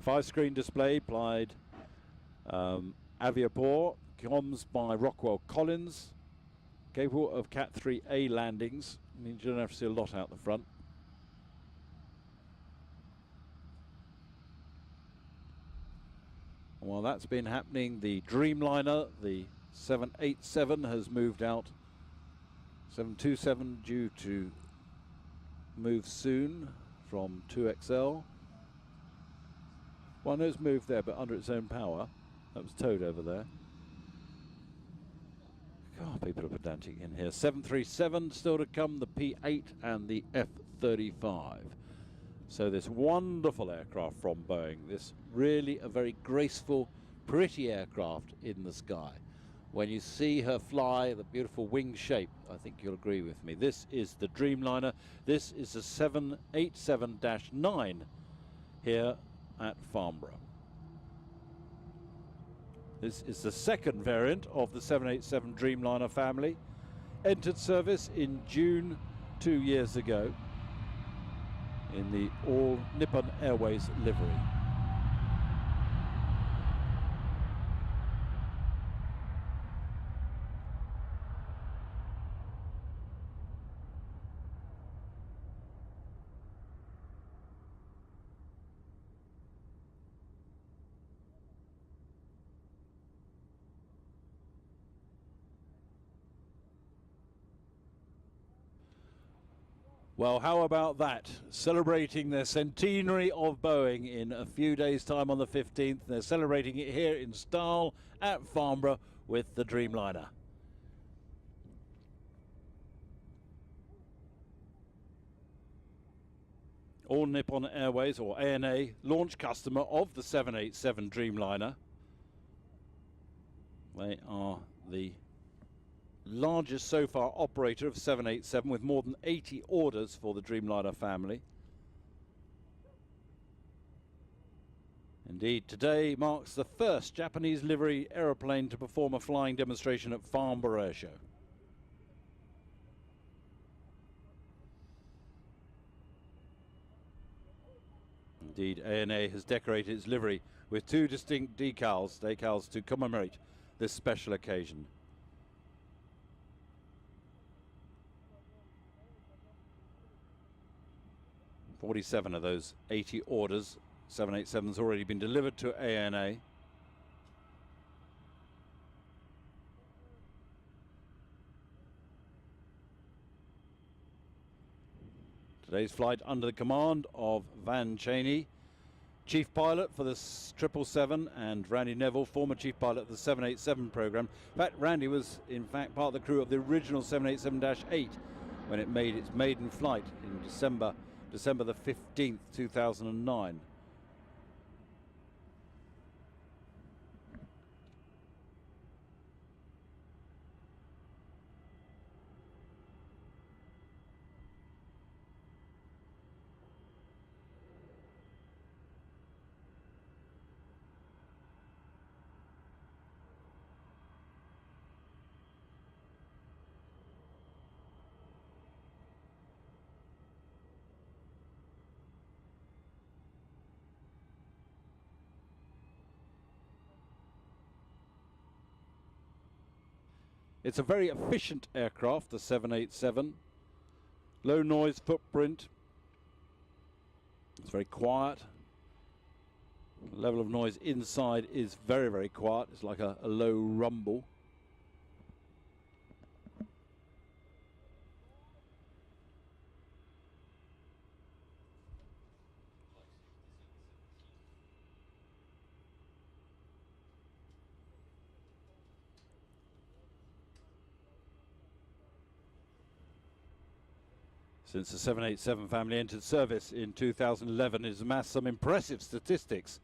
Wi-Fi screen display applied. Aviaport, comms by Rockwell Collins, capable of Cat 3A landings. Means you don't have to see a lot out the front. While that's been happening, the Dreamliner, the 787, has moved out. 727 due to move soon from 2XL. Well, I know it's moved there, but under its own power. That was towed over there. God, people are pedantic in here. 737 still to come, the P-8 and the F-35. So this wonderful aircraft from Boeing, this really a very graceful, pretty aircraft in the sky. When you see her fly, the beautiful wing shape, I think you'll agree with me. This is the Dreamliner. This is the 787-9 here at Farnborough. This is the second variant of the 787 Dreamliner family. Entered service in June 2 years ago in the All Nippon Airways livery. Well, how about that? Celebrating their centenary of Boeing in a few days' time on the 15th. They're celebrating it here in style at Farnborough with the Dreamliner. All Nippon Airways, or ANA, launch customer of the 787 Dreamliner. They are the largest so far operator of 787 with more than 80 orders for the Dreamliner family. Indeed, today marks the first Japanese livery aeroplane to perform a flying demonstration at Farnborough Airshow. Indeed, ANA has decorated its livery with two distinct decals to commemorate this special occasion. 47 of those 80 orders, 787's already been delivered to ANA. Today's flight under the command of Van Cheney, chief pilot for the 777, and Randy Neville, former chief pilot of the 787 program. In fact, Randy was in fact part of the crew of the original 787-8 when it made its maiden flight in December the 15th, 2009. It's a very efficient aircraft, the 787. Low noise footprint. It's very quiet. The level of noise inside is very, very quiet. It's like a low rumble. Since the 787 family entered service in 2011, it has amassed some impressive statistics.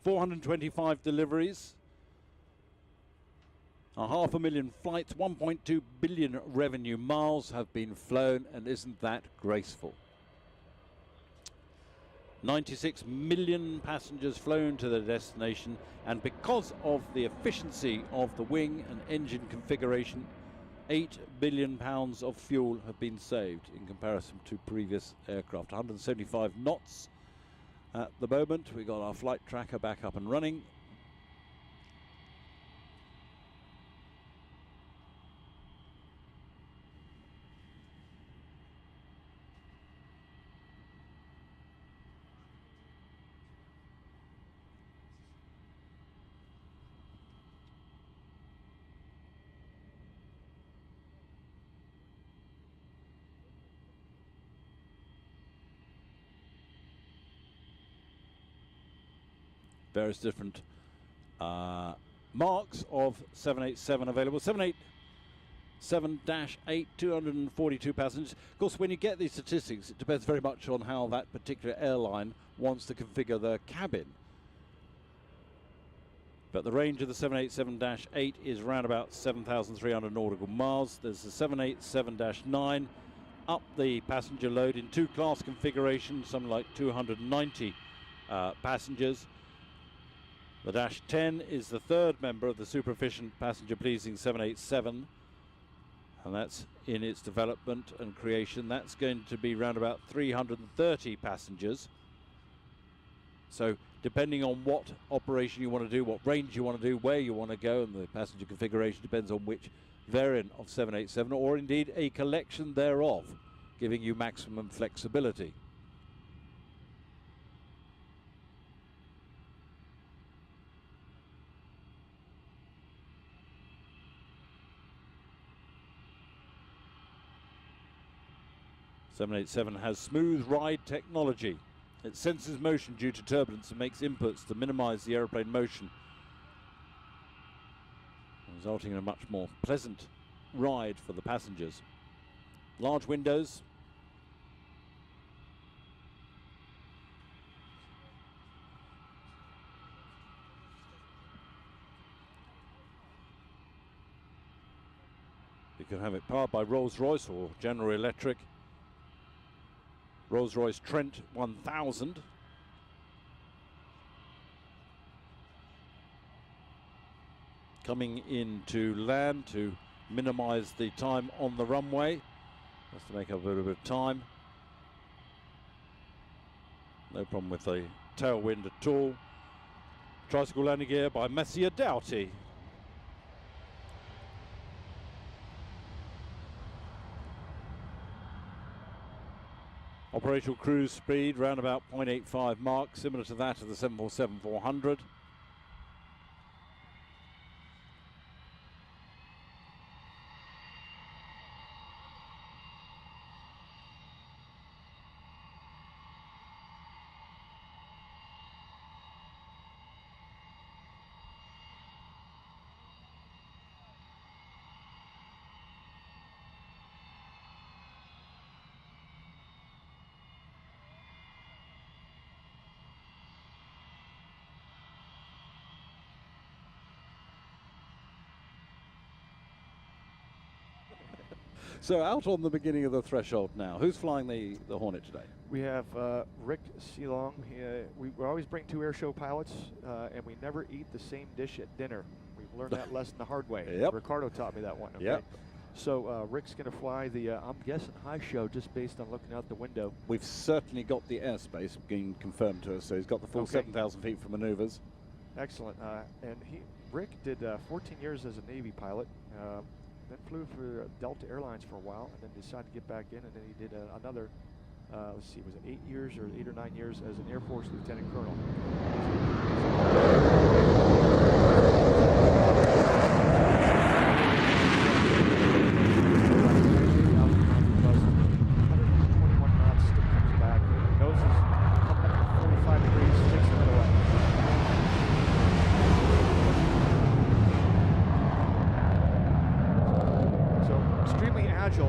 425 deliveries, 500,000 flights, 1.2 billion revenue miles have been flown, and isn't that graceful? 96 million passengers flown to their destination, and because of the efficiency of the wing and engine configuration, £8 billion of fuel have been saved in comparison to previous aircraft. 175 knots At the moment, we got our flight tracker back up and running. Various different marks of 787 available. 787-8, 242 passengers. Of course, when you get these statistics, it depends very much on how that particular airline wants to configure their cabin. But the range of the 787-8 is around about 7,300 nautical miles. There's the 787-9, up the passenger load in two-class configuration, something like 290 passengers. The Dash 10 is the third member of the super efficient passenger pleasing 787, and that's in its development and creation. That's going to be around about 330 passengers. So depending on what operation you want to do, what range you want to do, where you want to go, and the passenger configuration depends on which variant of 787, or indeed a collection thereof, giving you maximum flexibility. The 787 has smooth ride technology. It senses motion due to turbulence and makes inputs to minimize the aeroplane motion, resulting in a much more pleasant ride for the passengers. Large windows. You can have it powered by Rolls-Royce or General Electric. Rolls-Royce Trent 1000. Coming into land to minimize the time on the runway, just to make up a little bit of time. No problem with the tailwind at all. Tricycle landing gear by Messier Doughty. Operational cruise speed round about 0.85 Mach, similar to that of the 747-400. So out on the beginning of the threshold now. Who's flying the Hornet today? We have Rick Sealong. We always bring two airshow pilots, and we never eat the same dish at dinner. We've learned that lesson the hard way. Yep. Ricardo taught me that one. Okay? Yep. So Rick's going to fly the, I'm guessing, high show just based on looking out the window. We've certainly got the airspace being confirmed to us, so he's got the full 7,000 feet for maneuvers. Excellent. And Rick did 14 years as a Navy pilot. Then flew for Delta Airlines for a while, and then decided to get back in, and then he did another, let's see, was it 8 years or 8 or 9 years as an Air Force Lieutenant Colonel.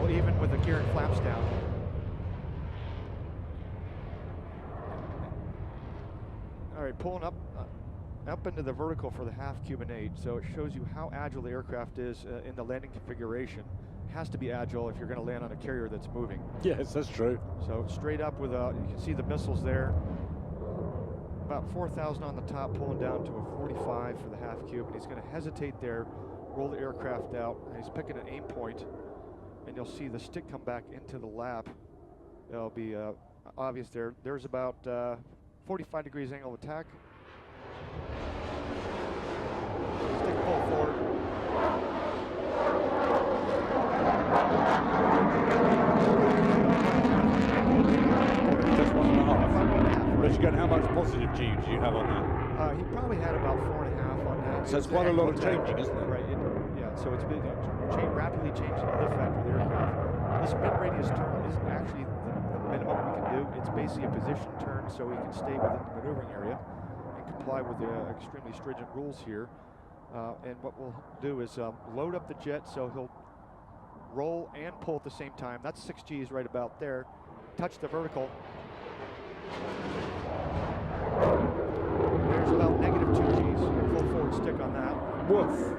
Even with the gear and flaps down. All right, pulling up into the vertical for the half Cuban 8, so it shows you how agile the aircraft is in the landing configuration. It has to be agile if you're going to land on a carrier that's moving. Yes, that's true. So straight up with you can see the missiles there. About 4,000 on the top, pulling down to a 45 for the half cube, and he's going to hesitate there, roll the aircraft out, and he's picking an aim point. And you'll see the stick come back into the lap. It'll be obvious there. There's about 45 degrees angle of attack. Stick full forward. Just 1.5. Right. Richard, how much positive G do you have on that? He probably had about 4.5 on that. So it's quite a lot of changing, isn't it? Right. Yeah. So it's been rapidly changing the lift factor of the aircraft. This mid-radius turn isn't actually the minimum we can do. It's basically a position turn so we can stay within the maneuvering area and comply with the extremely stringent rules here. And what we'll do is load up the jet so he'll roll and pull at the same time. That's 6 G's right about there. Touch the vertical. There's about negative 2 G's. Full forward stick on that. Woof.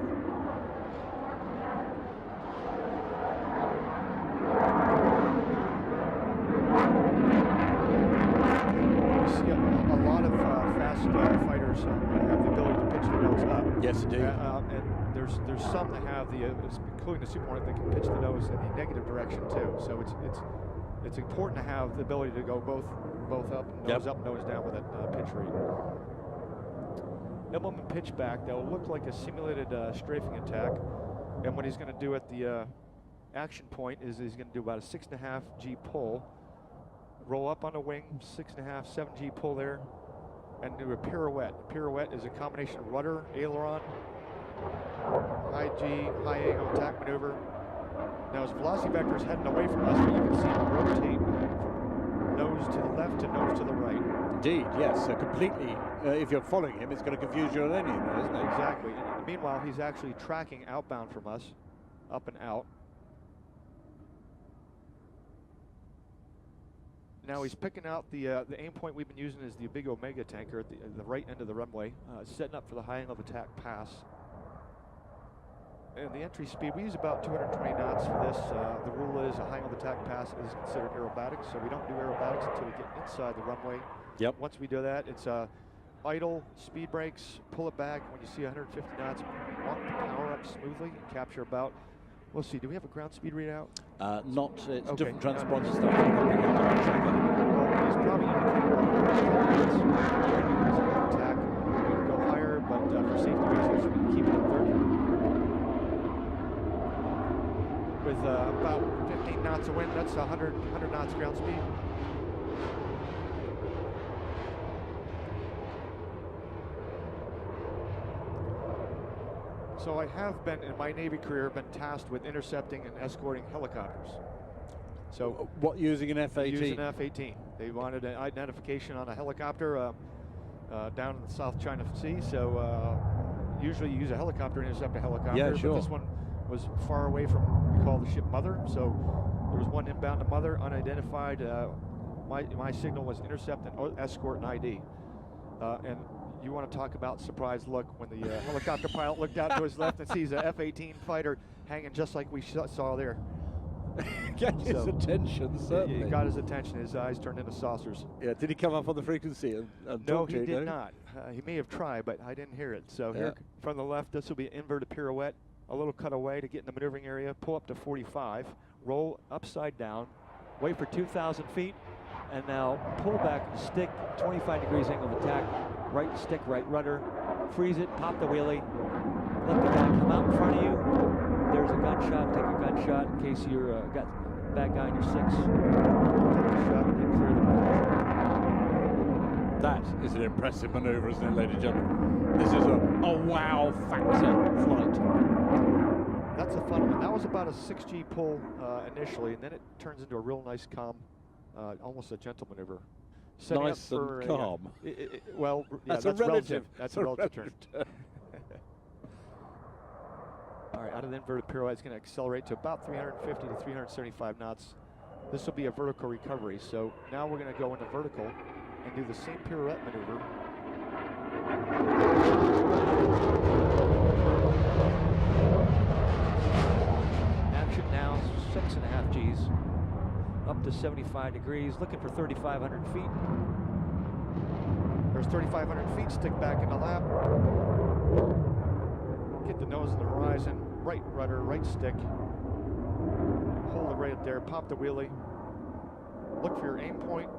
Fighters have the ability to pitch the nose up. Yes, indeed. And there's some that have the, including the Super Hornet, that can pitch the nose in the negative direction too. So it's important to have the ability to go both up, nose up, nose down with that pitch rate. Implement pitch back that will look like a simulated strafing attack. And what he's going to do at the action point is he's going to do about a 6.5 G pull, roll up on the wing, 6.5, 7 G pull there, and do a pirouette. A pirouette is a combination of rudder, aileron, high G, high angle attack maneuver. Now his velocity vector is heading away from us, but you can see him rotate from nose to the left to nose to the right. Indeed, yes. So completely, if you're following him, it's going to confuse you on any of that, isn't it? Exactly. And meanwhile, he's actually tracking outbound from us, up and out. Now he's picking out the aim point we've been using is the big Omega tanker at the right end of the runway, setting up for the high angle of attack pass. And the entry speed, we use about 220 knots for this. The rule is a high angle of attack pass is considered aerobatics, so we don't do aerobatics until we get inside the runway. Yep. Once we do that, it's idle, speed brakes, pull it back. When you see 150 knots, walk the power up smoothly and capture about, we'll see, do we have a ground speed readout? Not, it's okay. different transponder stuff. Well, he's probably indicating attack. We can go higher, but for safety reasons, we can keep it at 30. With about 15 knots of wind, that's 100 knots ground speed. So I have been, in my Navy career, been tasked with intercepting and escorting helicopters. So what, using an F-18? Using an F-18. They wanted an identification on a helicopter down in the South China Sea. So usually you use a helicopter to intercept a helicopter. Yeah, sure. But this one was far away from, we call the ship Mother. So there was one inbound to Mother, unidentified. My signal was intercept and escort and ID. And you want to talk about surprise look when the helicopter pilot looked out to his left and sees a F-18 fighter hanging just like we saw there. Got his attention, certainly. It got his attention. His eyes turned into saucers. Yeah, did he come up on the frequency and no, talk to you? He did not. He may have tried, but I didn't hear it. So here from the left, this will be an inverted pirouette, a little cutaway to get in the maneuvering area, pull up to 45, roll upside down, wait for 2,000 feet, and now pull back, stick, 25 degrees angle of attack, right stick, right rudder, freeze it, pop the wheelie, let the guy come out in front of you. There's a gunshot, take a gunshot in case you're got bad guy in your 6. Take the shot and then clear the maneuver. That is an impressive maneuver, isn't it, ladies and gentlemen? This is a wow factor flight. That's a fun one. That was about a 6G pull initially, and then it turns into a real nice calm, almost a gentle maneuver. Setting nice up for and calm. Well, yeah, that's a relative. That's a relative term. All right, out of the inverted pirouette, it's going to accelerate to about 350 to 375 knots. This will be a vertical recovery. So now we're going to go into vertical and do the same pirouette maneuver. Action now, 6.5 Gs. Up to 75 degrees, looking for 3,500 feet. There's 3,500 feet, stick back in the lap. Get the nose on the horizon, right rudder, right stick. Hold it right there, pop the wheelie. Look for your aim point.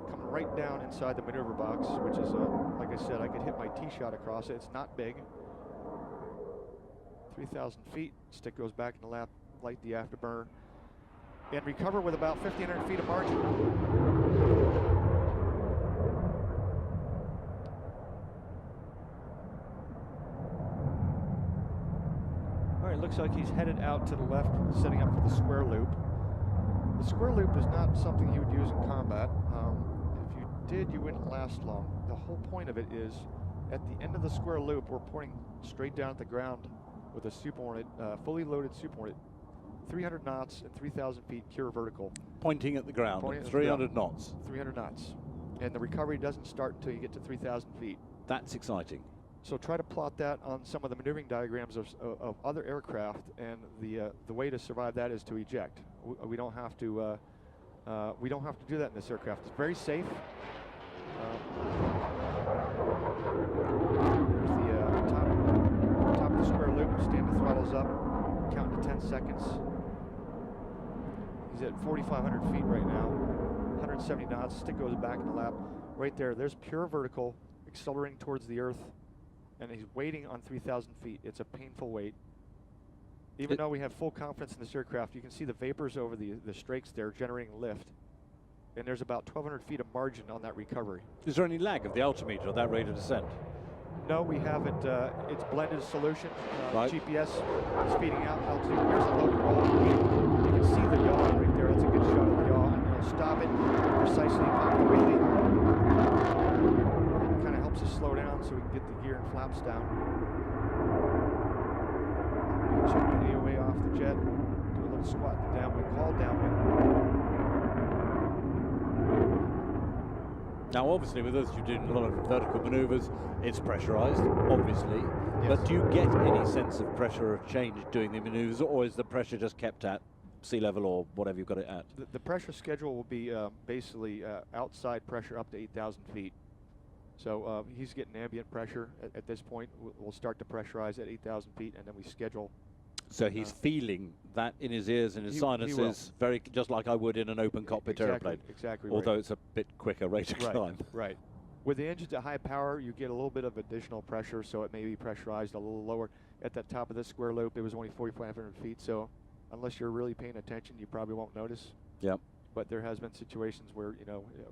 Coming right down inside the maneuver box, which is, like I said, I could hit my tee shot across it. It's not big. 3,000 feet. Stick goes back in the lap, light the afterburner, and recover with about 1,500 feet of margin. All right, looks like he's headed out to the left, setting up for the square loop. The square loop is not something you would use in combat. If you did, you wouldn't last long. The whole point of it is, at the end of the square loop, we're pointing straight down at the ground with a Super Hornet, fully loaded Super Hornet, 300 knots and 3,000 feet pure vertical. Pointing at the ground, Pointing at 300 knots. 300 knots. And the recovery doesn't start until you get to 3,000 feet. That's exciting. So try to plot that on some of the maneuvering diagrams of other aircraft, and the way to survive that is to eject. We don't have to do that in this aircraft. It's very safe. Here's the top of the square loop. Stand the throttles up. Count to 10 seconds. He's at 4,500 feet right now. 170 knots. Stick goes back in the lap. Right there. There's pure vertical, accelerating towards the Earth. And he's waiting on 3,000 feet. It's a painful wait. Even though we have full confidence in this aircraft, you can see the vapors over the strakes there generating lift. And there's about 1,200 feet of margin on that recovery. Is there any lag of the altimeter at that rate of descent? No, we haven't. It's blended solution. Right. GPS is feeding out altitude. Here's the loaded roll. You can see the yaw right there. That's a good shot of the yaw. And it'll stop it precisely upon the wheelie. It kind of helps us slow down so we can get the gear and flaps down. Check the AOA off the jet. Do a little squat in the downwind. Call downwind. Now, obviously, with us, you're doing a lot of vertical maneuvers. It's pressurized, obviously. Yes. But do you get any sense of pressure or change doing the maneuvers, or is the pressure just kept at sea level or whatever you've got it at? The pressure schedule will be basically outside pressure up to 8,000 feet. So he's getting ambient pressure at this point. We'll start to pressurize at 8,000 feet, and then we schedule. So he's feeling that in his ears and his sinuses, very just like I would in an open cockpit airplane. Exactly. Although right. it's a bit quicker rate of climb. Right. With the engines at high power, you get a little bit of additional pressure, so it may be pressurized a little lower. At the top of this square loop, it was only 4,500 feet, so unless you're really paying attention, you probably won't notice. Yep. But there has been situations where,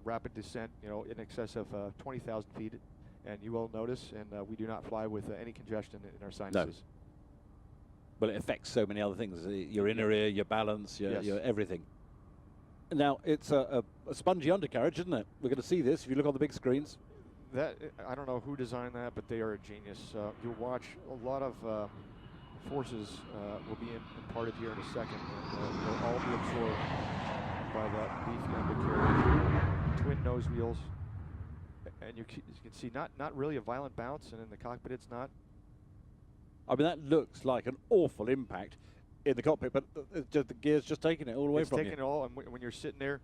rapid descent, in excess of 20,000 feet, and you will notice, and we do not fly with any congestion in our sinuses. No. Well, it affects so many other things, your inner ear, your balance, your everything. Now, it's a spongy undercarriage, isn't it? We're going to see this if you look on the big screens. That, I don't know who designed that, but they are a genius. You'll watch a lot of forces will be imparted here in a second, and they'll all be absorbed by that beefy undercarriage. Twin nose wheels, and you can see not really a violent bounce, and in the cockpit it's not. I mean, that looks like an awful impact in the cockpit, but the gear's just taking it all away from you. It's taking it all, and when you're sitting there,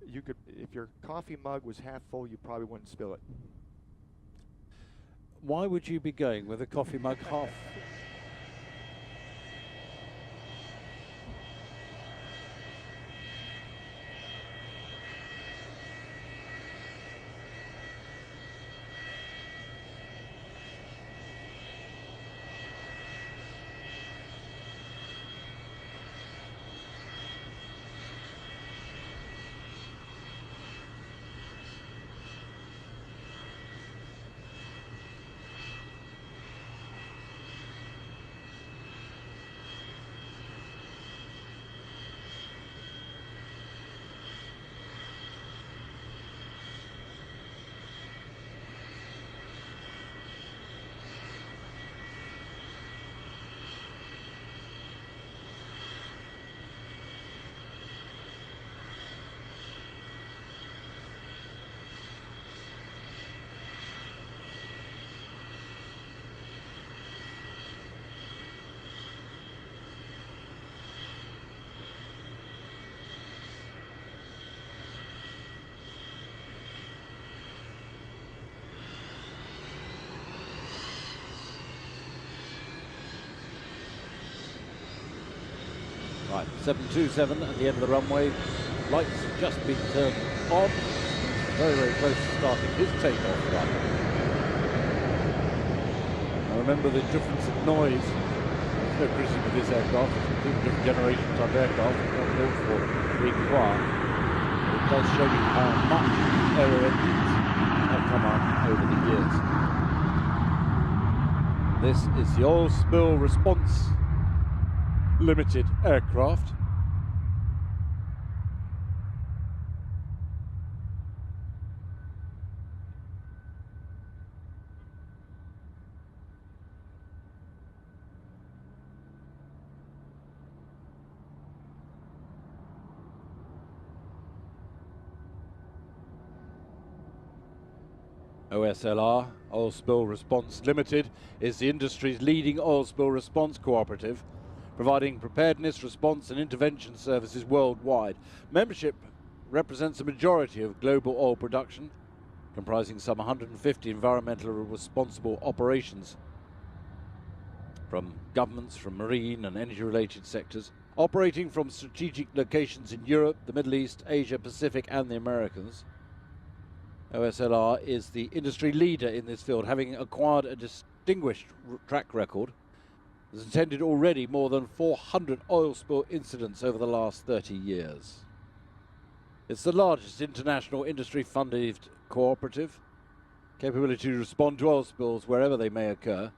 you could, if your coffee mug was half full, you probably wouldn't spill it. Why would you be going with a coffee mug half? Right, 727 at the end of the runway. Lights just been turned on. very, very close to starting his takeoff run. Now remember the difference in noise. There's no criticism of this aircraft. It's a completely different generation type aircraft. It's not built for being quiet. It does show you how much aero engines have come up over the years. This is the Oil Spill Response Limited aircraft. OSLR, Oil Spill Response Limited, is the industry's leading oil spill response cooperative, providing preparedness, response and intervention services worldwide. Membership represents a majority of global oil production, comprising some 150 environmentally responsible operations from governments, from marine and energy-related sectors, operating from strategic locations in Europe, the Middle East, Asia, Pacific and the Americas. OSLR is the industry leader in this field, having acquired a distinguished track record. It has attended already more than 400 oil spill incidents over the last 30 years. It's the largest international industry-funded cooperative, capability to respond to oil spills wherever they may occur.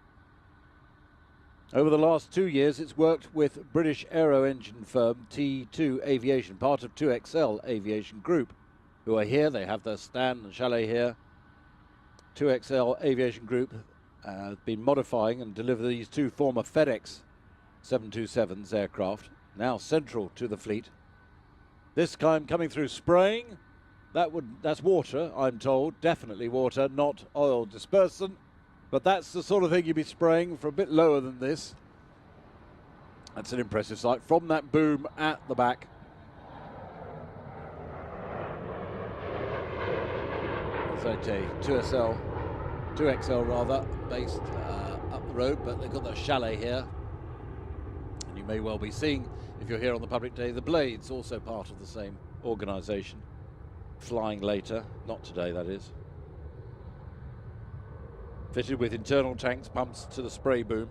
Over the last 2 years, it's worked with British aero engine firm T2 Aviation, part of 2XL Aviation Group, who are here. They have their stand and chalet here. 2XL Aviation Group has been modifying and delivered these two former FedEx 727s aircraft, now central to the fleet. This time coming through spraying. That's water, I'm told, definitely water, not oil dispersant. But that's the sort of thing you'd be spraying for a bit lower than this. That's an impressive sight from that boom at the back. As I say, 2XL rather, based up the road, but they've got their chalet here. And you may well be seeing, if you're here on the public day, the Blades, also part of the same organisation. Flying later, not today that is. Fitted with internal tanks, pumps to the spray boom.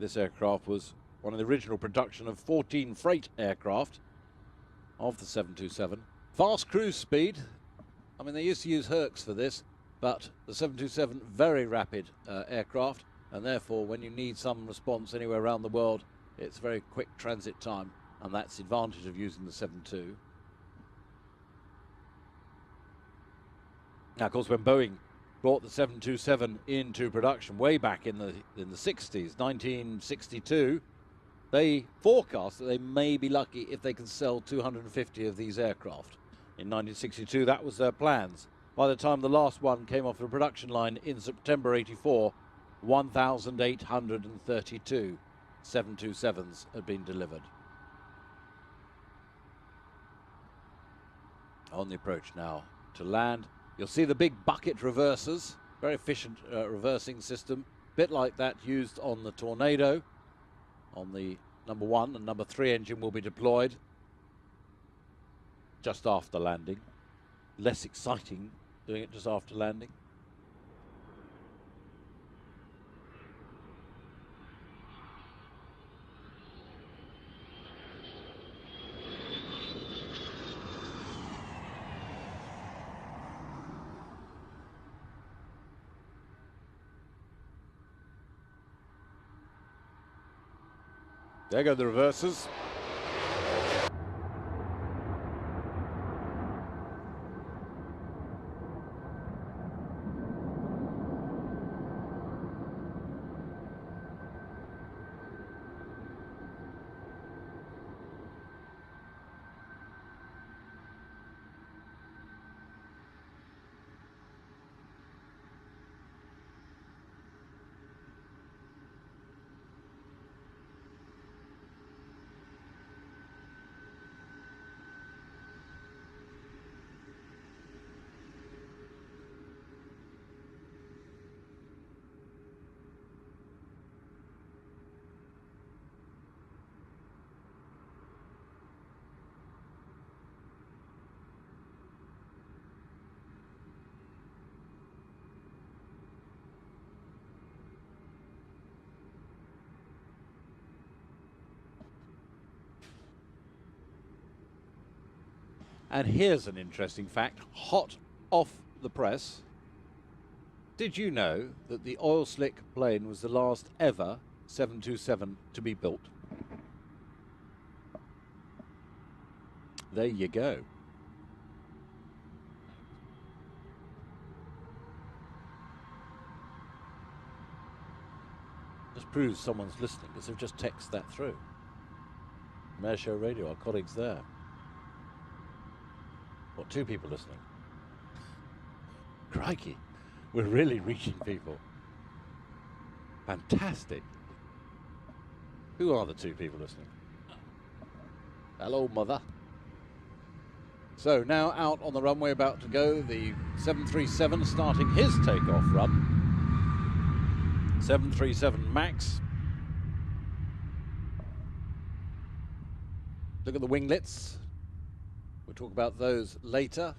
This aircraft was one of the original production of 14 freight aircraft of the 727. Fast cruise speed. I mean, they used to use Hercs for this, but the 727, very rapid aircraft, and therefore when you need some response anywhere around the world, it's very quick transit time, and that's the advantage of using the 72. Now, of course, when Boeing brought the 727 into production way back in the 60s, 1962, they forecast that they may be lucky if they can sell 250 of these aircraft. In 1962, that was their plans. By the time the last one came off the production line in September 84, 1,832 727s had been delivered. On the approach now to land. You'll see the big bucket reversers, very efficient reversing system, bit like that used on the Tornado. On the number 1 and number 3 engine will be deployed just after landing. Less exciting doing it just after landing. There go the reversers. And here's an interesting fact, hot off the press. Did you know that the oil slick plane was the last ever 727 to be built? There you go. Just proves someone's listening because they've just texted that through. From Airshow Radio, our colleagues there. What, 2 people listening? Crikey, we're really reaching people. Fantastic. Who are the 2 people listening? Hello, mother. So now out on the runway, about to go, the 737 starting his takeoff run. 737 MAX. Look at the winglets. We'll talk about those later.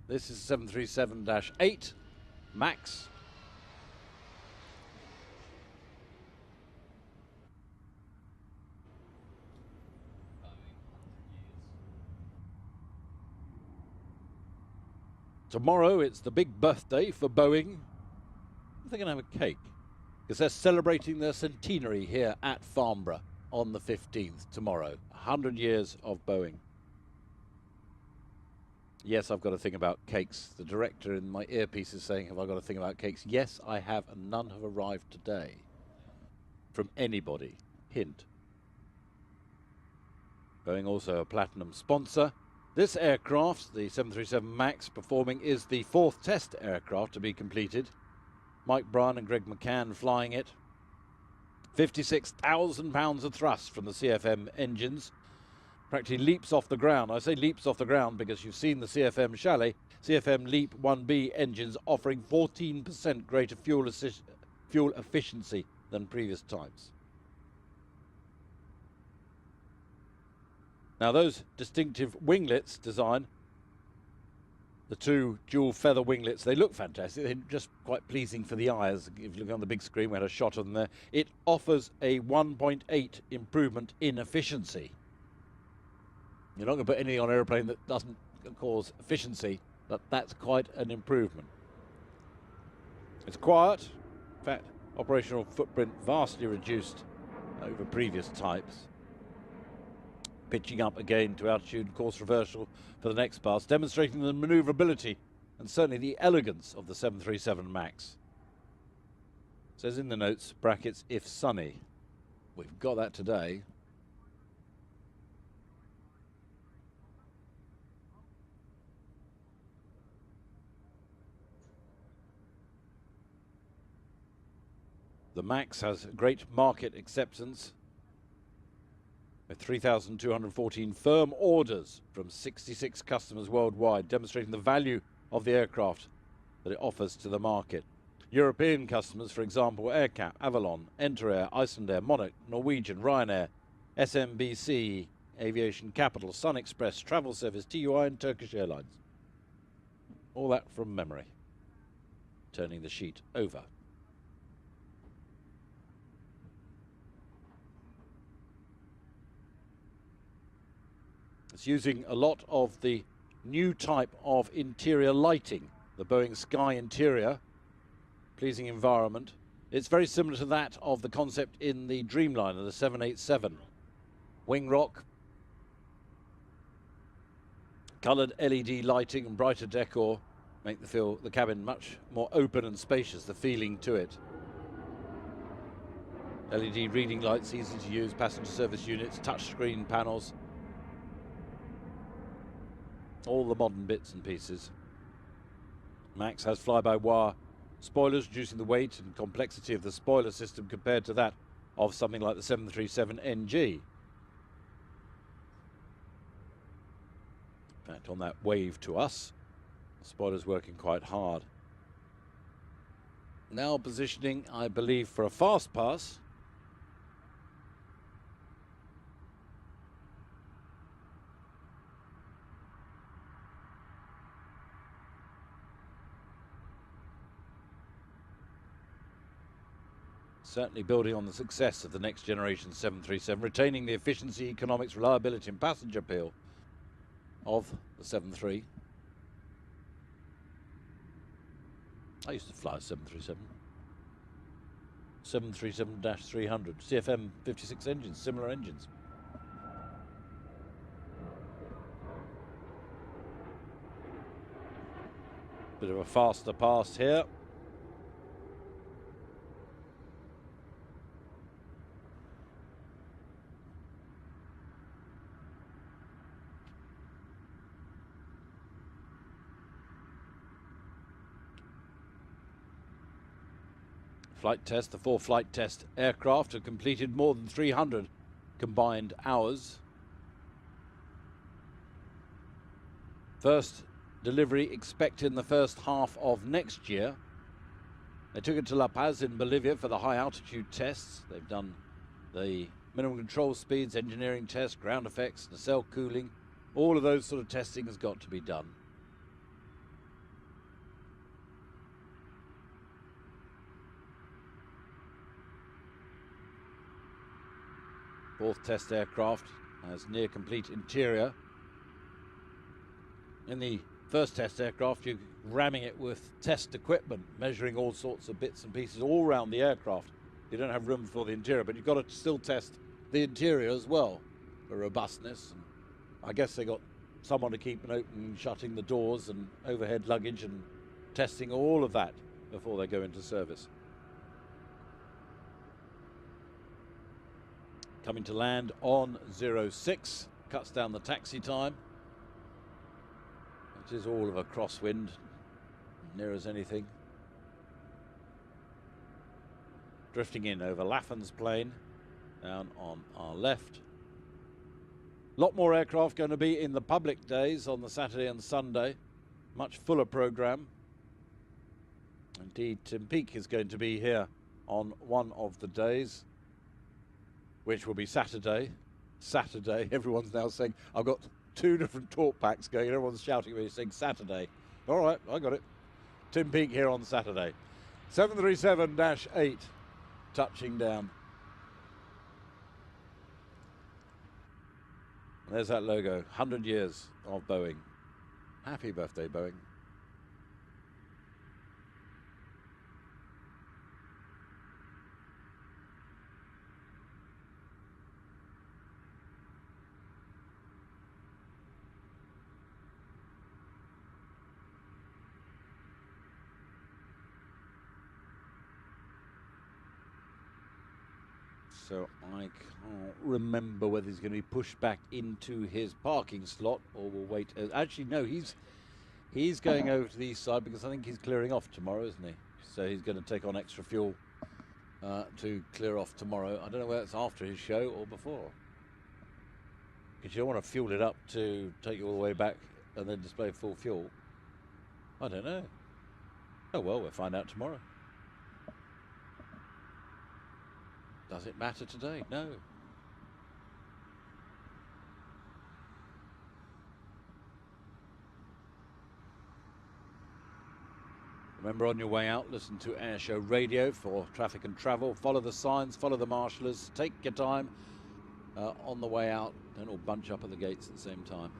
This is 737-8 MAX. Tomorrow it's the big birthday for Boeing. They're going to have a cake because they're celebrating their centenary here at Farnborough on the 15th tomorrow. 100 years of Boeing. Yes, I've got to think about cakes. The director in my earpiece is saying, have I got to think about cakes? Yes, I have, and none have arrived today from anybody. Hint. Boeing also a platinum sponsor. This aircraft, the 737 MAX, performing is the 4th test aircraft to be completed. Mike Bryan and Greg McCann flying it. 56,000 pounds of thrust from the CFM engines. Practically leaps off the ground. I say leaps off the ground because you've seen the CFM Chalet. CFM Leap 1B engines offering 14% greater fuel efficiency than previous types. Now those distinctive winglets design, the 2 dual feather winglets, they look fantastic. They're just quite pleasing for the eyes. If you look on the big screen, we had a shot of them there. It offers a 1.8 improvement in efficiency. You're not going to put anything on an aeroplane that doesn't cause efficiency, but that's quite an improvement. It's quiet. In fact, operational footprint vastly reduced over previous types. Pitching up again to altitude and course reversal for the next pass, demonstrating the manoeuvrability and certainly the elegance of the 737 MAX. It says in the notes, brackets, if sunny. We've got that today. The MAX has great market acceptance, with 3,214 firm orders from 66 customers worldwide, demonstrating the value of the aircraft that it offers to the market. European customers, for example, AirCap, Avalon, Enterair, Icelandair, Monarch, Norwegian, Ryanair, SMBC, Aviation Capital, Sun Express, Travel Service, TUI and Turkish Airlines. All that from memory. Turning the sheet over. It's using a lot of the new type of interior lighting, the Boeing Sky Interior. Pleasing environment. It's very similar to that of the concept in the Dreamliner, the 787. Wing rock, coloured LED lighting and brighter decor make the cabin much more open and spacious, the feeling to it. LED reading lights, easy to use, passenger service units, touchscreen panels. All the modern bits and pieces. MAX has fly-by-wire spoilers, reducing the weight and complexity of the spoiler system compared to that of something like the 737NG. In fact, on that wave to us, the spoiler's working quite hard. Now positioning, I believe, for a fast pass. Certainly building on the success of the next generation 737, retaining the efficiency, economics, reliability and passenger appeal of the 7.3. I used to fly a 737. 737-300, CFM 56 engines, similar engines. Bit of a faster pass here. Flight test, the 4 flight test aircraft have completed more than 300 combined hours. First delivery expected in the first half of next year. They took it to La Paz in Bolivia for the high altitude tests. They've done the minimum control speeds, engineering tests, ground effects, nacelle cooling. All of those sort of testing has got to be done. Fourth test aircraft has near complete interior. In the first test aircraft, you're ramming it with test equipment, measuring all sorts of bits and pieces all around the aircraft. You don't have room for the interior, but you've got to still test the interior as well for robustness. And I guess they got someone to keep opening and shutting the doors and overhead luggage and testing all of that before they go into service. Coming to land on 06, cuts down the taxi time. It is all of a crosswind, near as anything. Drifting in over Laffan's plain, down on our left. A lot more aircraft going to be in the public days on the Saturday and Sunday. Much fuller programme. Indeed, Tim Peake is going to be here on one of the days, which will be Saturday. Saturday, everyone's now saying, I've got 2 different talk packs going, everyone's shouting at me saying Saturday. All right, I got it. Tim Peake here on Saturday. 737-8 touching down. There's that logo, 100 years of Boeing. Happy birthday, Boeing. So I can't remember whether he's going to be pushed back into his parking slot or will wait. Actually, no, he's going over to the east side because I think he's clearing off tomorrow, isn't he? So he's going to take on extra fuel to clear off tomorrow. I don't know whether it's after his show or before. Because you don't want to fuel it up to take you all the way back and then display full fuel. I don't know. Oh well, we'll find out tomorrow. Does it matter today? No. Remember, on your way out, listen to Airshow Radio for traffic and travel. Follow the signs, follow the marshallers. Take your time on the way out. Don't all bunch up at the gates at the same time.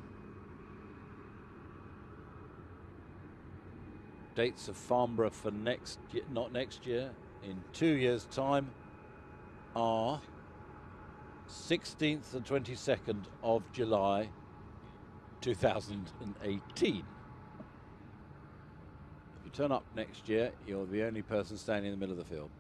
Dates of Farnborough for next year, not next year, in 2 years' time, are 16th and 22nd of July 2018. If you turn up next year, you're the only person standing in the middle of the field.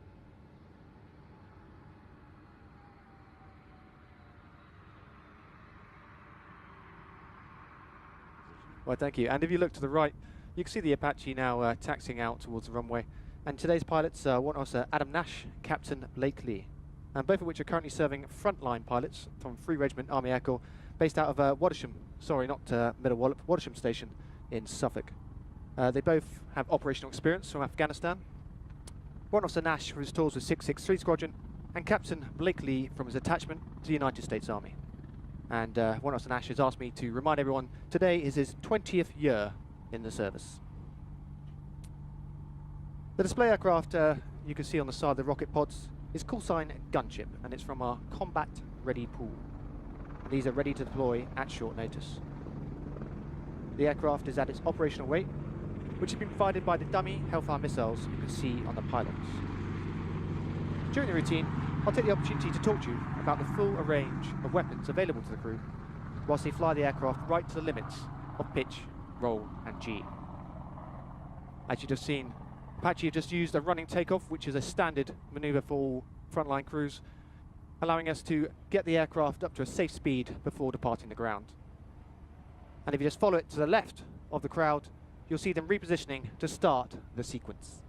Well, thank you. And if you look to the right, you can see the Apache now taxiing out towards the runway. And today's pilots was Adam Nash, Captain Blake Lee. And both of which are currently serving frontline pilots from 3 Regiment Army Air Corps, based out of Wadisham, sorry, not Middle Wallop, Wadisham Station in Suffolk. They both have operational experience from Afghanistan. Warrant Officer Nash from his tours with 663 Squadron, and Captain Blake Lee from his attachment to the United States Army. And Warrant Officer Nash has asked me to remind everyone today is his 20th year in the service. The display aircraft you can see on the side of the rocket pods is call sign Gunship, and it's from our combat ready pool. These are ready to deploy at short notice. the aircraft is at its operational weight, which has been provided by the dummy Hellfire missiles you can see on the pilots. During the routine, I'll take the opportunity to talk to you about the full range of weapons available to the crew, whilst they fly the aircraft right to the limits of pitch, roll and G. As you've just seen, Apache have just used a running takeoff, which is a standard manoeuvre for all frontline crews, allowing us to get the aircraft up to a safe speed before departing the ground. And if you just follow it to the left of the crowd, you'll see them repositioning to start the sequence.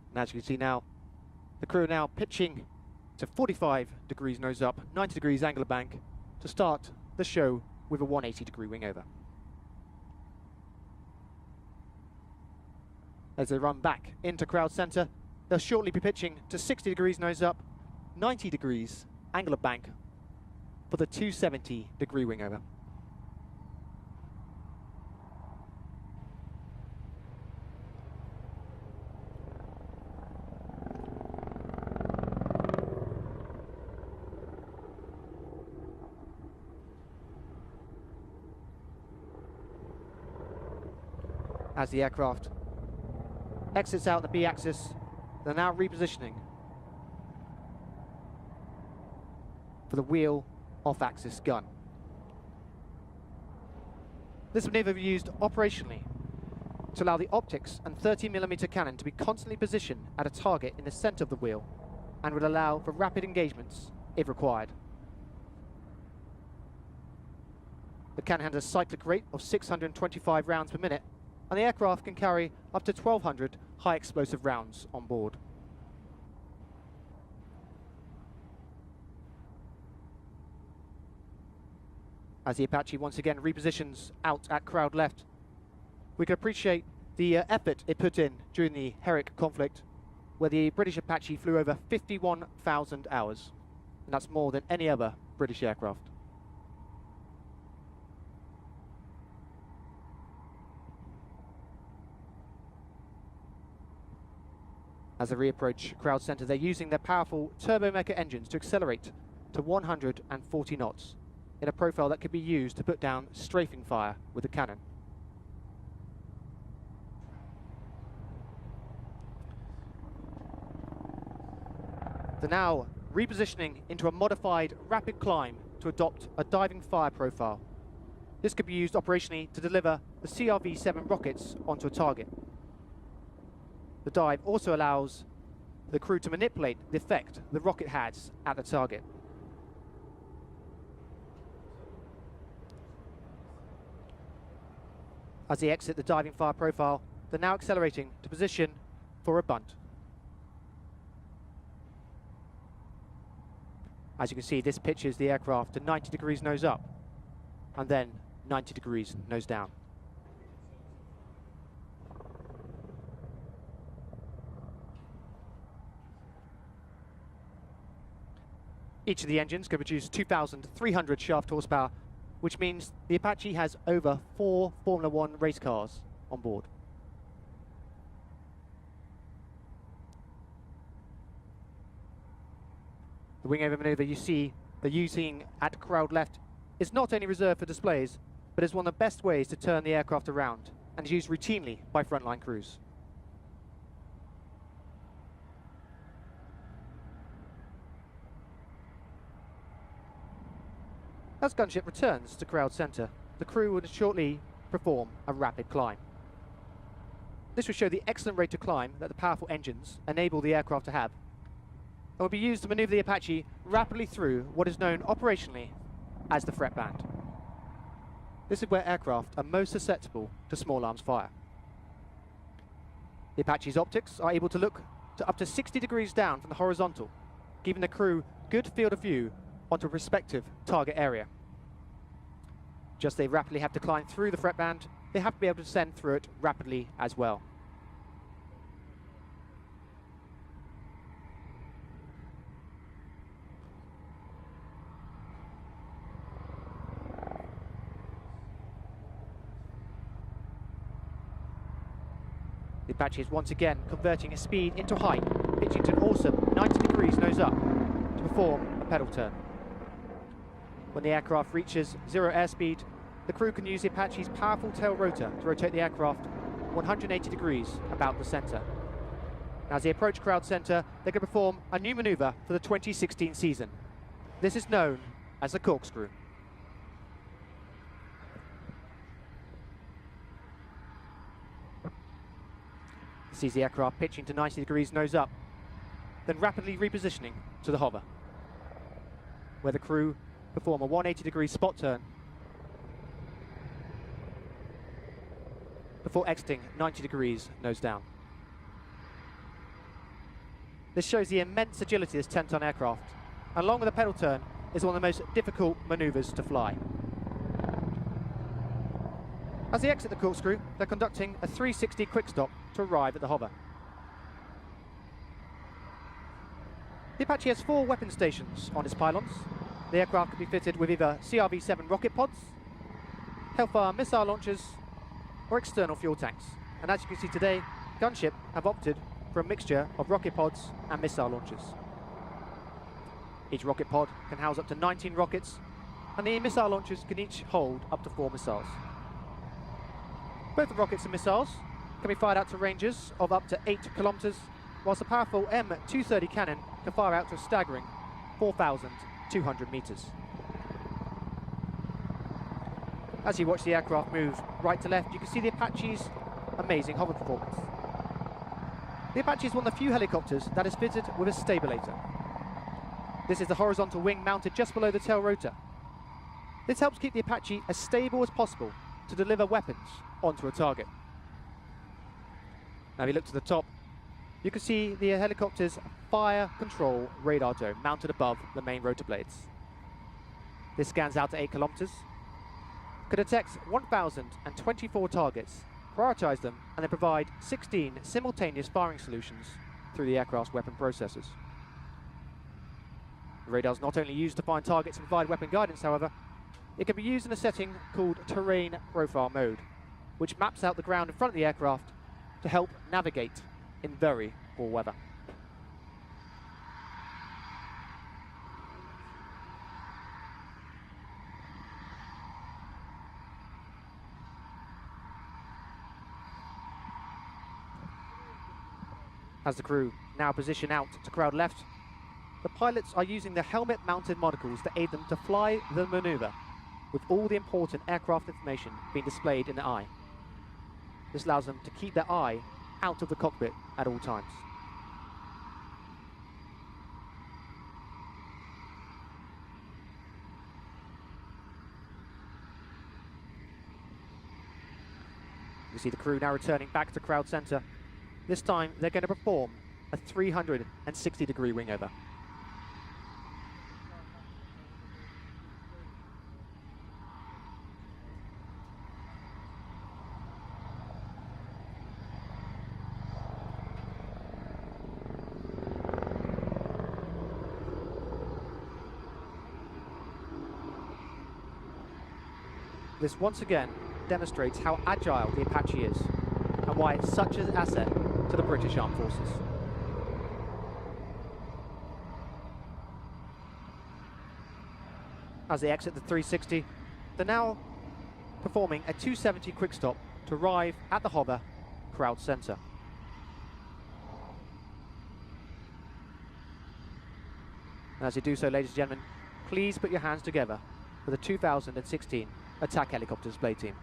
And as you can see now, the crew are now pitching to 45 degrees nose up, 90 degrees angular bank to start the show with a 180 degree wing over. As they run back into crowd center, they'll shortly be pitching to 60 degrees nose up, 90 degrees angular bank for the 270 degree wing over. As the aircraft exits out the B-axis, they're now repositioning for the wheel off-axis gun. This maneuver will be used operationally to allow the optics and 30mm cannon to be constantly positioned at a target in the center of the wheel, and will allow for rapid engagements if required. The cannon has a cyclic rate of 625 rounds per minute, and the aircraft can carry up to 1,200 high explosive rounds on board. As the Apache once again repositions out at crowd left, we can appreciate the effort it put in during the Herrick conflict, where the British Apache flew over 51,000 hours, and that's more than any other British aircraft. As they reapproach crowd center, they're using their powerful turbomecha engines to accelerate to 140 knots in a profile that could be used to put down strafing fire with the cannon. They're now repositioning into a modified rapid climb to adopt a diving fire profile. This could be used operationally to deliver the CRV-7 rockets onto a target. The dive also allows the crew to manipulate the effect the rocket has at the target. As they exit the diving fire profile, they're now accelerating to position for a bunt. As you can see, this pitches the aircraft to 90 degrees nose up, and then 90 degrees nose down. Each of the engines can produce 2,300 shaft horsepower, which means the Apache has over 4 Formula One race cars on board. The wing over maneuver you see they're using at crowd left is not only reserved for displays, but is one of the best ways to turn the aircraft around, and is used routinely by frontline crews. As gunship returns to crowd center, the crew will shortly perform a rapid climb. This will show the excellent rate of climb that the powerful engines enable the aircraft to have, and will be used to maneuver the Apache rapidly through what is known operationally as the fret band. This is where aircraft are most susceptible to small arms fire. The Apache's optics are able to look to up to 60 degrees down from the horizontal, giving the crew good field of view onto a respective target area. Just as they rapidly have to climb through the fret band, they have to be able to descend through it rapidly as well. The Apache is once again converting its speed into height, pitching to an awesome 90 degrees nose up to perform a pedal turn. When the aircraft reaches zero airspeed, the crew can use the Apache's powerful tail rotor to rotate the aircraft 180 degrees about the centre. As they approach crowd centre, they're going to perform a new manoeuvre for the 2016 season. This is known as the corkscrew. Sees the aircraft pitching to 90 degrees nose up, then rapidly repositioning to the hover, where the crew perform a 180 degree spot turn before exiting 90 degrees nose down. This shows the immense agility of this 10-ton aircraft, and along with the pedal turn is one of the most difficult manoeuvres to fly. As they exit the corkscrew, they're conducting a 360 quick stop to arrive at the hover. The Apache has 4 weapon stations on its pylons. The aircraft can be fitted with either CRV-7 rocket pods, Hellfire missile launchers, or external fuel tanks. And as you can see today, Gunship have opted for a mixture of rocket pods and missile launchers. Each rocket pod can house up to 19 rockets, and the missile launchers can each hold up to 4 missiles. Both the rockets and missiles can be fired out to ranges of up to 8 kilometers, whilst the powerful M230 cannon can fire out to a staggering 4,200 meters. As you watch the aircraft move right to left, you can see the Apache's amazing hover performance. The Apache is one of the few helicopters that is fitted with a stabilator. This is the horizontal wing mounted just below the tail rotor. This helps keep the Apache as stable as possible to deliver weapons onto a target. Now if you look to the top, you can see the helicopter's fire control radar dome mounted above the main rotor blades. This scans out to 8 kilometers, can detect 1,024 targets, prioritize them, and then provide 16 simultaneous firing solutions through the aircraft's weapon processors. The radar is not only used to find targets and provide weapon guidance, however, it can be used in a setting called terrain profile mode, which maps out the ground in front of the aircraft to help navigate in very poor weather. As the crew now position out to crowd left, the pilots are using the helmet-mounted monocles to aid them to fly the maneuver, with all the important aircraft information being displayed in the eye. This allows them to keep their eye out of the cockpit at all times. You see the crew now returning back to crowd center. This time they're going to perform a 360-degree wing over. This once again demonstrates how agile the Apache is and why it's such an asset to the British Armed Forces. As they exit the 360, they're now performing a 270 quick stop to arrive at the hover crowd center. And as you do so, ladies and gentlemen, please put your hands together for the 2016 Attack Helicopter Display Team.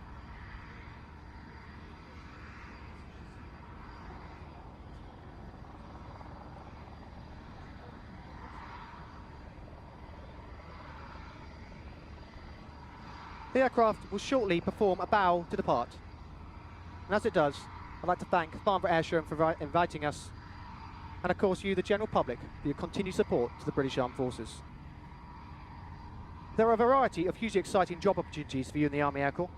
The aircraft will shortly perform a bow to depart. And as it does, I'd like to thank Farnborough Airshow for inviting us, and of course you, the general public, for your continued support to the British Armed Forces. There are a variety of hugely exciting job opportunities for you in the Army Air Corps,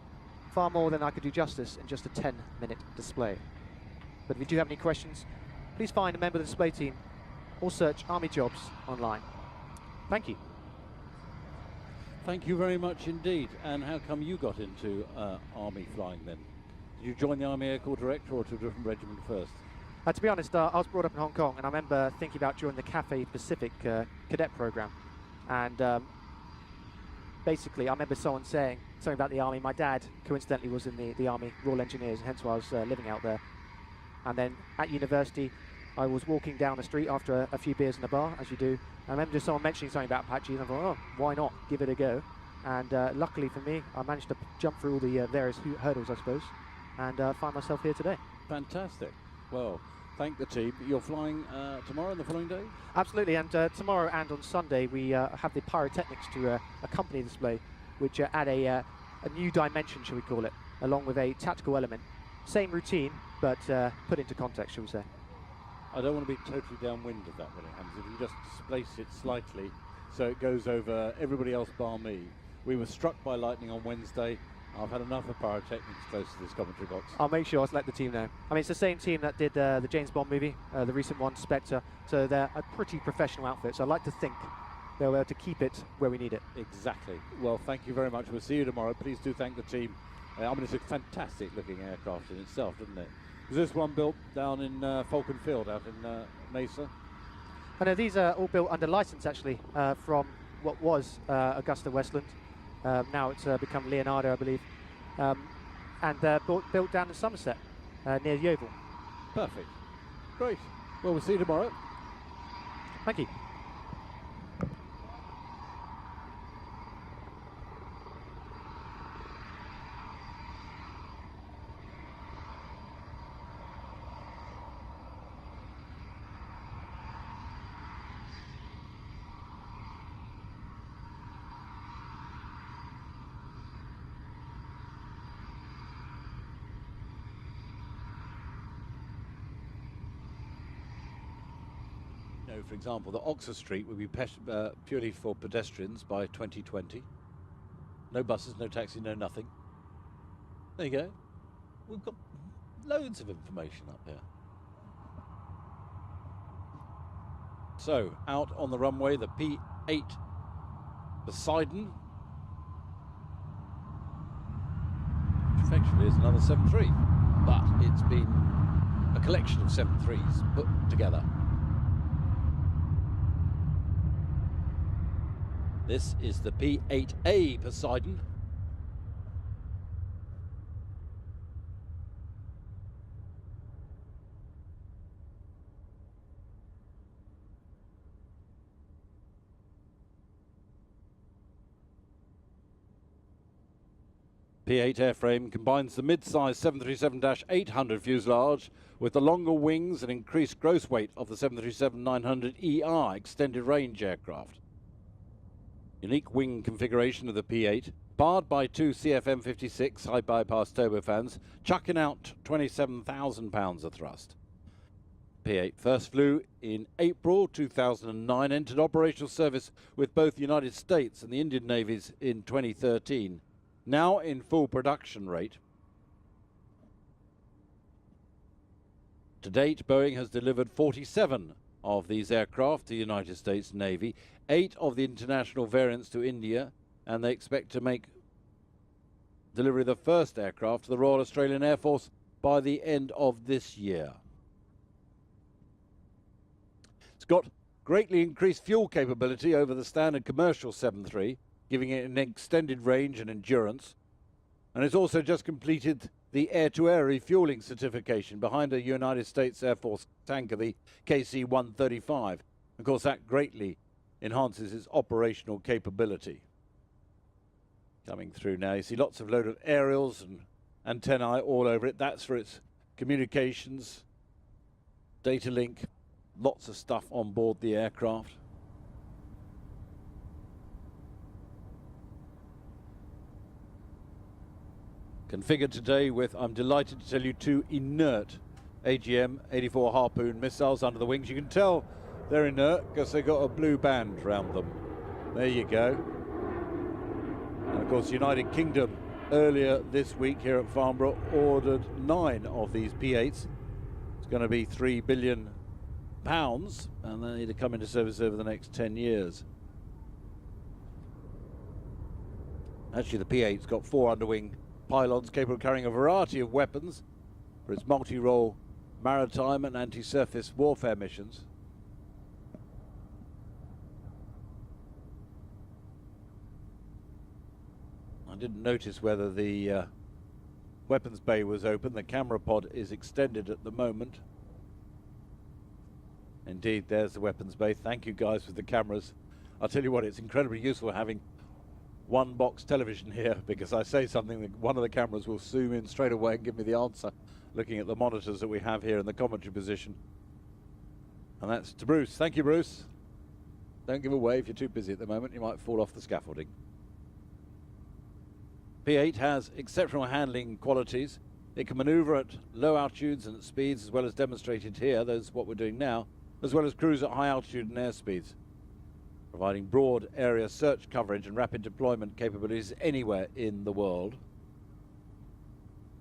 far more than I could do justice in just a 10-minute display. But if you do have any questions, please find a member of the display team or search Army Jobs online. Thank you. Thank you very much indeed. And how come you got into Army flying then? Did you join the Army Air Corps Director or to a different regiment first? To be honest, I was brought up in Hong Kong, and I remember thinking about joining the Cathay Pacific cadet program. And basically, I remember someone saying something about the Army. My dad, coincidentally, was in the Army, Royal Engineers, and hence why I was living out there. And then at university, I was walking down the street after a few beers in a bar, as you do. I remember just someone mentioning something about Apache, and I thought, oh, why not? Give it a go. And luckily for me, I managed to jump through all the various hurdles, I suppose, and find myself here today. Fantastic. Well, thank the team. You're flying tomorrow and the following day? Absolutely, and tomorrow and on Sunday we have the pyrotechnics to accompany the display, which add a new dimension, shall we call it, along with a tactical element. Same routine, but put into context, shall we say. I don't want to be totally downwind of that when it happens. If you just displace it slightly so it goes over everybody else bar me. We were struck by lightning on Wednesday. I've had enough of pyrotechnics close to this commentary box. I'll make sure to let the team know. I mean, it's the same team that did the James Bond movie, the recent one, Spectre, so they're a pretty professional outfit, so I'd like to think they'll be able to keep it where we need it. Exactly. Well, thank you very much. We'll see you tomorrow. Please do thank the team. I mean, it's a fantastic looking aircraft in itself, isn't it? Was this one built down in Falcon Field out in Mesa? I know these are all built under license, actually, from what was Augusta Westland. Now it's become Leonardo, I believe. And they're built down in Somerset, near Yeovil. Perfect. Great. Well, we'll see you tomorrow. Thank you. For example, that Oxford Street will be purely for pedestrians by 2020. No buses, no taxi, no nothing. There you go. We've got loads of information up here. So, out on the runway, the P-8 Poseidon, which effectively is another 7.3, but it's been a collection of 7.3s put together. This is the P-8A Poseidon. P-8 airframe combines the mid-size 737-800 fuselage with the longer wings and increased gross weight of the 737-900ER extended range aircraft. Unique wing configuration of the P-8, barred by two CFM56 high bypass turbofans, chucking out 27,000 pounds of thrust. P-8 first flew in April 2009, entered operational service with both the United States and the Indian Navies in 2013. Now in full production rate. To date, Boeing has delivered 47 of these aircraft to the United States Navy, 8 of the international variants to India, and they expect to make delivery of the first aircraft to the Royal Australian Air Force by the end of this year. It's got greatly increased fuel capability over the standard commercial 7.3, giving it an extended range and endurance, and it's also just completed the air-to-air refueling certification behind a United States Air Force tanker, the KC-135. Of course, that greatly enhances its operational capability. Coming through now, you see lots of load of aerials and antennae all over it. That's for its communications, data link, lots of stuff on board the aircraft. Configured today with, I'm delighted to tell you, 2 inert AGM-84 Harpoon missiles under the wings. You can tell they're inert because they've got a blue band around them. There you go. And of course, United Kingdom earlier this week here at Farnborough ordered 9 of these P-8s. It's going to be £3 billion, and they need to come into service over the next 10 years. Actually, the P-8's got 4 underwing pylons capable of carrying a variety of weapons for its multi-role maritime and anti-surface warfare missions. I didn't notice whether the weapons bay was open. The camera pod is extended at the moment. Indeed, there's the weapons bay. Thank you guys for the cameras. I'll tell you what, it's incredibly useful having one box television here, because I say something that one of the cameras will zoom in straight away and give me the answer, looking at the monitors that we have here in the commentary position. And that's to Bruce. Thank you, Bruce. Don't give away if you're too busy at the moment. You might fall off the scaffolding. P-8 has exceptional handling qualities. It can maneuver at low altitudes and at speeds, as well as demonstrated here, those what we're doing now, as well as cruise at high altitude and airspeeds, providing broad area search coverage and rapid deployment capabilities anywhere in the world.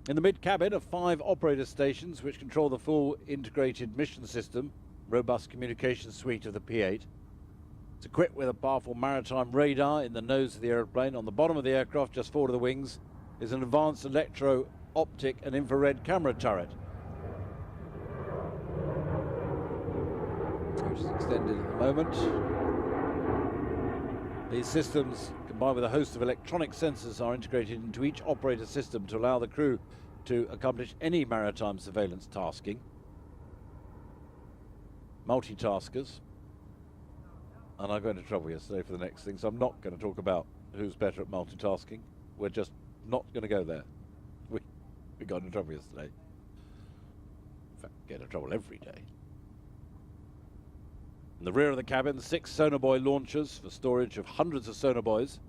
In the mid-cabin are 5 operator stations which control the full integrated mission system, robust communication suite of the P-8. It's equipped with a powerful maritime radar in the nose of the aeroplane. On the bottom of the aircraft, just forward of the wings, is an advanced electro-optic and infrared camera turret, which is extended at the moment. These systems, combined with a host of electronic sensors, are integrated into each operator system to allow the crew to accomplish any maritime surveillance tasking. Multitaskers. And I got into trouble yesterday for the next thing, so I'm not going to talk about who's better at multitasking. We're just not going to go there. We got into trouble yesterday. In fact, get into trouble every day. In the rear of the cabin, 6 sonar buoy launchers for storage of hundreds of sonar buoys.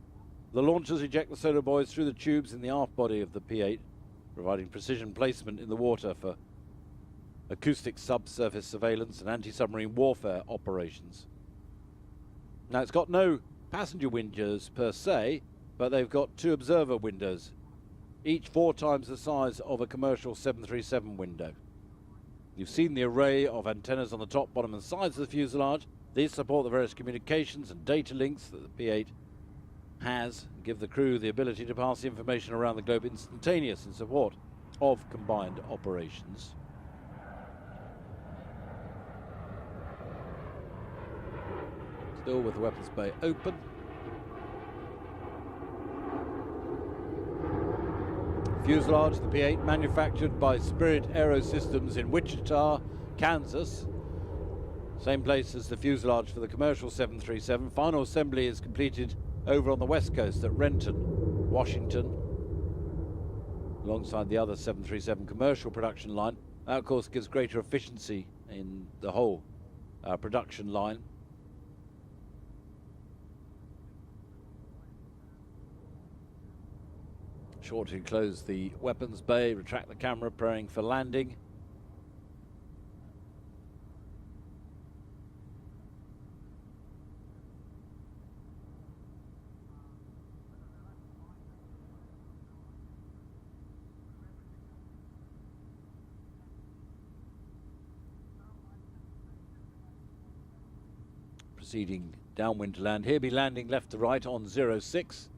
The launchers eject the sonar buoys through the tubes in the aft body of the P-8, providing precision placement in the water for acoustic subsurface surveillance and anti-submarine warfare operations. Now, it's got no passenger windows per se, but they've got 2 observer windows, each 4 times the size of a commercial 737 window. You've seen the array of antennas on the top, bottom and sides of the fuselage. These support the various communications and data links that the P-8 has, and give the crew the ability to pass the information around the globe instantaneous in support of combined operations. Still with the weapons bay open. Fuselage of the P-8 manufactured by Spirit Aero Systems in Wichita, Kansas. Same place as the fuselage for the commercial 737. Final assembly is completed over on the west coast at Renton, Washington, alongside the other 737 commercial production line. That, of course, gives greater efficiency in the whole production line. Shortly close the weapons bay, retract the camera, preparing for landing. Proceeding downwind to land. Here be landing left to right on 06.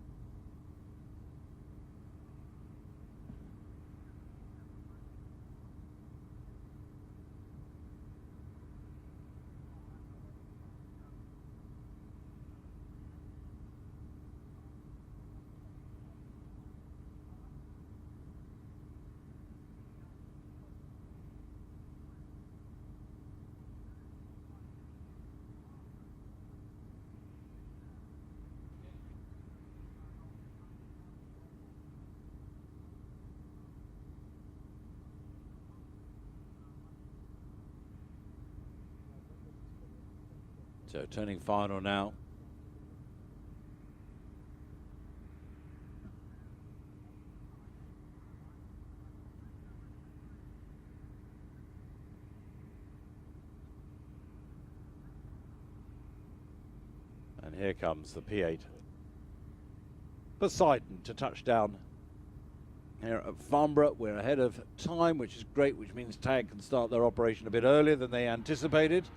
So turning final now. And here comes the P-8 Poseidon to touch down here at Farnborough. We're ahead of time, which is great, which means TAG can start their operation a bit earlier than they anticipated.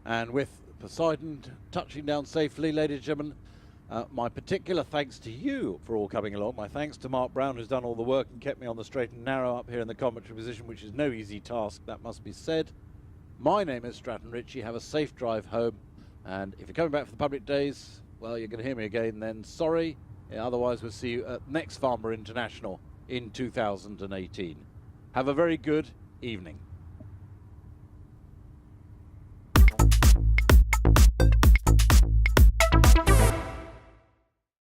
And with Poseidon touching down safely, ladies and gentlemen, my particular thanks to you for all coming along. My thanks to Mark Brown, who's done all the work and kept me on the straight and narrow up here in the commentary position, which is no easy task, that must be said. My name is Stratton Ritchie. Have a safe drive home. And if you're coming back for the public days, well, you're going to hear me again then. Sorry. Otherwise, we'll see you at next Farnborough International in 2018. Have a very good evening.